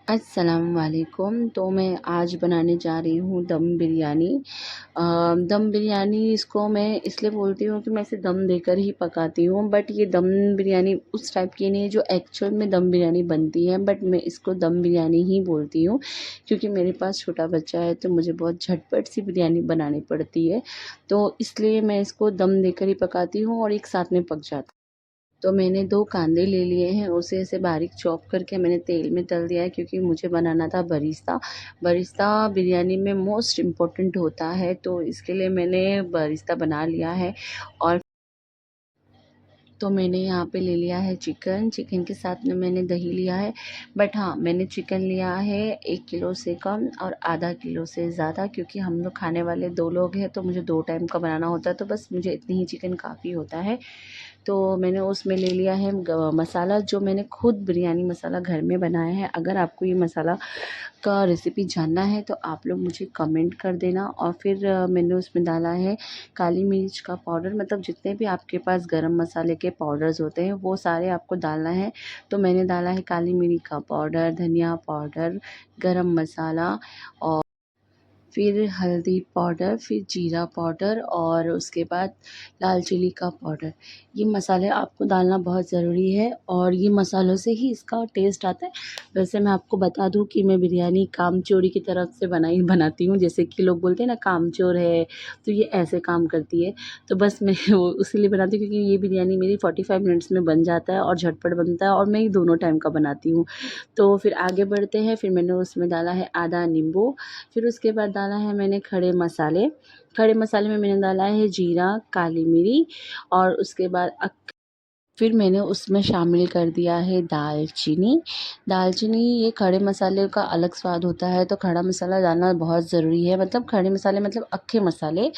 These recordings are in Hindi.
अस्सलाम वालेकुम। तो मैं आज बनाने जा रही हूँ दम बिरयानी। दम बिरयानी इसको मैं इसलिए बोलती हूँ कि मैं इसे दम देकर ही पकाती हूँ, बट ये दम बिरयानी उस टाइप की नहीं है जो एक्चुअल में दम बिरयानी बनती है, बट मैं इसको दम बिरयानी ही बोलती हूँ क्योंकि मेरे पास छोटा बच्चा है तो मुझे बहुत झटपट सी बिरयानी बनानी पड़ती है। तो इसलिए मैं इसको दम देकर ही पकाती हूँ और एक साथ में पक जाता है। तो मैंने 2 कांदे ले लिए हैं, उसे ऐसे बारीक चॉप करके मैंने तेल में तल दिया है क्योंकि मुझे बनाना था बरिस्ता। बरिस्ता बिरयानी में मोस्ट इम्पोर्टेंट होता है, तो इसके लिए मैंने बरिस्ता बना लिया है। और तो मैंने यहाँ पे ले लिया है चिकन। चिकन के साथ में मैंने दही लिया है, बट हाँ, मैंने चिकन लिया है 1 किलो से कम और आधा किलो से ज़्यादा, क्योंकि हम लोग खाने वाले 2 लोग हैं तो मुझे 2 टाइम का बनाना होता है, तो बस मुझे इतनी ही चिकन काफ़ी होता है। तो मैंने उसमें ले लिया है मसाला, जो मैंने खुद बिरयानी मसाला घर में बनाया है। अगर आपको ये मसाला का रेसिपी जानना है तो आप लोग मुझे कमेंट कर देना। और फिर मैंने उसमें डाला है काली मिर्च का पाउडर, मतलब जितने भी आपके पास गरम मसाले के पाउडर्स होते हैं वो सारे आपको डालना है। तो मैंने डाला है काली मिर्च का पाउडर, धनिया पाउडर, गरम मसाला, और फिर हल्दी पाउडर, फिर जीरा पाउडर और उसके बाद लाल चिली का पाउडर। ये मसाले आपको डालना बहुत ज़रूरी है और ये मसालों से ही इसका टेस्ट आता है। वैसे मैं आपको बता दूँ कि मैं बिरयानी कामचोरी की तरफ से बनाती हूँ, जैसे कि लोग बोलते हैं ना कामचोर है, तो ये ऐसे काम करती है। तो बस मैं वो इसीलिए बनाती हूँ क्योंकि ये बिरयानी मेरी 45 मिनट्स में बन जाता है और झटपट बनता है और मैं ये दोनों टाइम का बनाती हूँ। तो फिर आगे बढ़ते हैं। फिर मैंने उसमें डाला है आधा नींबू, फिर उसके बाद डाला है मैंने खड़े मसाले। खड़े मसाले में मैंने डाला है जीरा, काली मिरी, और उसके बाद फिर मैंने उसमें शामिल कर दिया है दालचीनी। दालचीनी, ये खड़े मसाले का अलग स्वाद होता है, तो खड़ा मसाला डालना बहुत ज़रूरी है, मतलब खड़े मसाले मतलब अक्खे मसाले।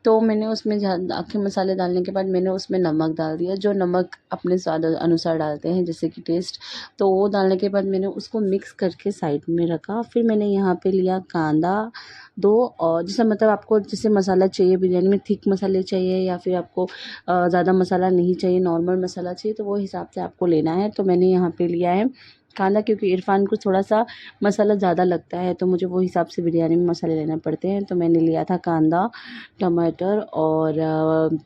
तो मैंने उसमें अक्खे मसाले डालने के बाद मैंने उसमें नमक डाल दिया, जो नमक अपने स्वाद अनुसार डालते हैं जैसे कि टेस्ट। तो वो डालने के बाद मैंने उसको मिक्स करके साइड में रखा। फिर मैंने यहाँ पे लिया कांदा 2, और जैसे मतलब आपको जैसे मसाला चाहिए बिरयानी में, थिक मसाले चाहिए या फिर आपको ज़्यादा मसाला नहीं चाहिए, नॉर्मल मसाला चाहिए, तो वो हिसाब से आपको लेना है। तो मैंने यहाँ पे लिया है कांदा, क्योंकि इरफान को थोड़ा-सा मसाला ज़्यादा लगता है तो मुझे वो हिसाब से बिरयानी में मसाले लेने पड़ते हैं। तो मैंने लिया था कांदा, टमाटर और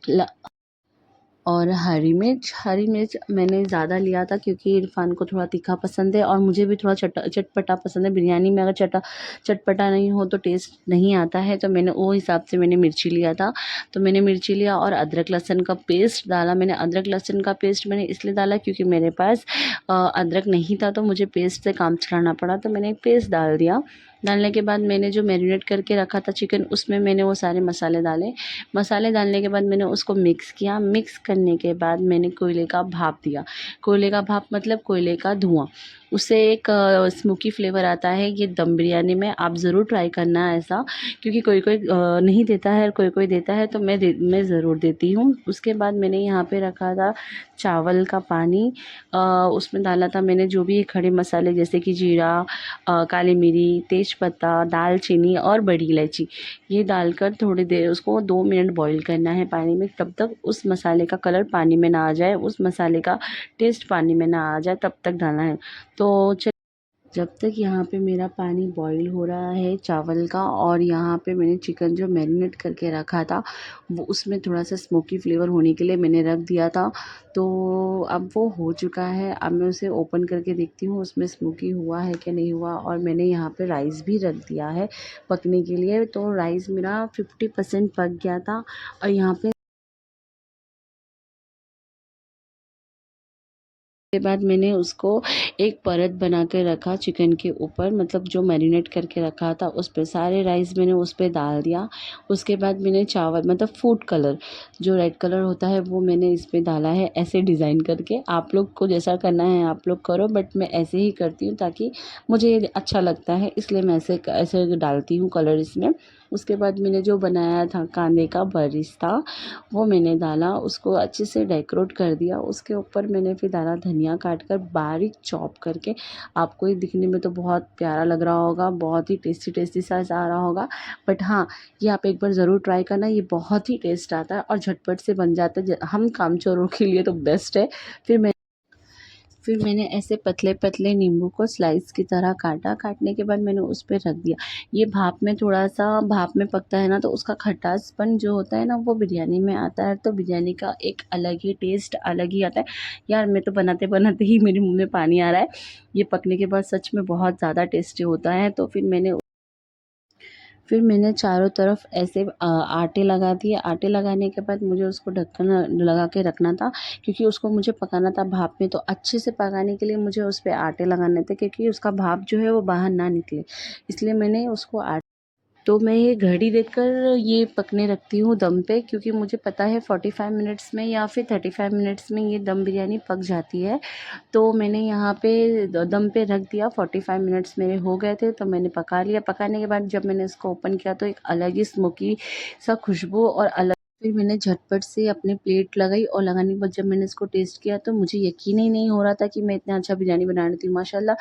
ल और हरी मिर्च मैंने ज़्यादा लिया था क्योंकि इरफ़ान को थोड़ा तीखा पसंद है और मुझे भी थोड़ा चटपटा पसंद है। बिरयानी में अगर चटपटा नहीं हो तो टेस्ट नहीं आता है, तो मैंने वो हिसाब से मैंने मिर्ची लिया था। तो मैंने मिर्ची लिया और अदरक लहसुन का पेस्ट डाला। मैंने अदरक लहसुन का पेस्ट मैंने इसलिए डाला क्योंकि मेरे पास अदरक नहीं था, तो मुझे पेस्ट से काम चलाना पड़ा, तो मैंने पेस्ट डाल दिया। डालने के बाद मैंने जो मैरिनेट करके रखा था चिकन, उसमें मैंने वो सारे मसाले डाले। मसाले डालने के बाद मैंने उसको मिक्स किया। मिक्स करने के बाद मैंने कोयले का भाप दिया। कोयले का भाप मतलब कोयले का धुआँ। उससे एक स्मोकी फ्लेवर आता है। ये दम बिरयानी में आप ज़रूर ट्राई करना ऐसा, क्योंकि कोई-कोई नहीं देता है और कोई-कोई देता है, तो मैं ज़रूर देती हूँ। उसके बाद मैंने यहाँ पे रखा था चावल का पानी। उसमें डाला था मैंने जो भी खड़े मसाले जैसे कि जीरा, काली मिरी, तेज़पत्ता, दालचीनी और बड़ी इलायची। ये डालकर थोड़ी देर उसको 2 मिनट बॉईल करना है पानी में, तब तक उस मसाले का कलर पानी में ना आ जाए, उस मसाले का टेस्ट पानी में ना आ जाए, तब तक डालना है। तो जब तक यहाँ पे मेरा पानी बॉईल हो रहा है चावल का, और यहाँ पे मैंने चिकन जो मैरिनेट करके रखा था वो उसमें थोड़ा-सा स्मोकी फ्लेवर होने के लिए मैंने रख दिया था। तो अब वो हो चुका है। अब मैं उसे ओपन करके देखती हूँ उसमें स्मोकी हुआ है कि नहीं हुआ, और मैंने यहाँ पे राइस भी रख दिया है पकने के लिए। तो राइस मेरा 50% पक गया था और यहाँ पे के बाद मैंने उसको एक परत बना के रखा चिकन के ऊपर, मतलब जो मैरिनेट करके रखा था उस पे सारे राइस मैंने उस पे डाल दिया। उसके बाद मैंने चावल मतलब फूड कलर जो रेड कलर होता है वो मैंने इस पे डाला है ऐसे डिज़ाइन करके। आप लोग को जैसा करना है आप लोग करो, बट मैं ऐसे ही करती हूँ ताकि मुझे अच्छा लगता है, इसलिए मैं ऐसे ऐसे डालती हूँ कलर इसमें। उसके बाद मैंने जो बनाया था कांदे का बरिस्ता वो मैंने डाला, उसको अच्छे से डेकोरेट कर दिया। उसके ऊपर मैंने फिर डाला धनिया काट कर बारीक चॉप करके। आपको ये दिखने में तो बहुत प्यारा लग रहा होगा, बहुत ही टेस्टी सा आ रहा होगा, बट हाँ, ये आप एक बार ज़रूर ट्राई करना। ये बहुत ही टेस्ट आता है और झटपट से बन जाता है। हम कामचोरों के लिए तो बेस्ट है। फिर मैं फिर मैंने ऐसे पतले-पतले नींबू को स्लाइस की तरह काटा, काटने के बाद मैंने उस पे रख दिया। ये भाप में पकता है ना, तो उसका खटासपन जो होता है ना वो बिरयानी में आता है, तो बिरयानी का एक अलग ही टेस्ट अलग ही आता है। यार मैं तो बनाते-बनाते ही मेरे मुँह में पानी आ रहा है। ये पकने के बाद सच में बहुत ज़्यादा टेस्टी होता है। तो फिर मैंने चारों तरफ ऐसे आटे लगा दिए। आटे लगाने के बाद मुझे उसको ढक्कन लगा के रखना था, क्योंकि उसको मुझे पकाना था भाप में। तो अच्छे से पकाने के लिए मुझे उस पे आटे लगाने थे, क्योंकि उसका भाप जो है वो बाहर ना निकले, इसलिए मैंने उसको तो मैं ये घड़ी देखकर ये पकने रखती हूँ दम पे, क्योंकि मुझे पता है 45 मिनट्स में या फिर 35 मिनट्स में ये दम बिरयानी पक जाती है। तो मैंने यहाँ पे दम पे रख दिया। 45 मिनट्स मेरे हो गए थे, तो मैंने पका लिया। पकाने के बाद जब मैंने इसको ओपन किया तो एक अलग ही स्मोकी सा खुशबू और अलग, फिर मैंने झटपट से अपने प्लेट लगाई, और लगाने के बाद जब मैंने इसको टेस्ट किया तो मुझे यकीन ही नहीं हो रहा था कि मैं इतना अच्छा बिरयानी बना लेती हूँ। माशाल्लाह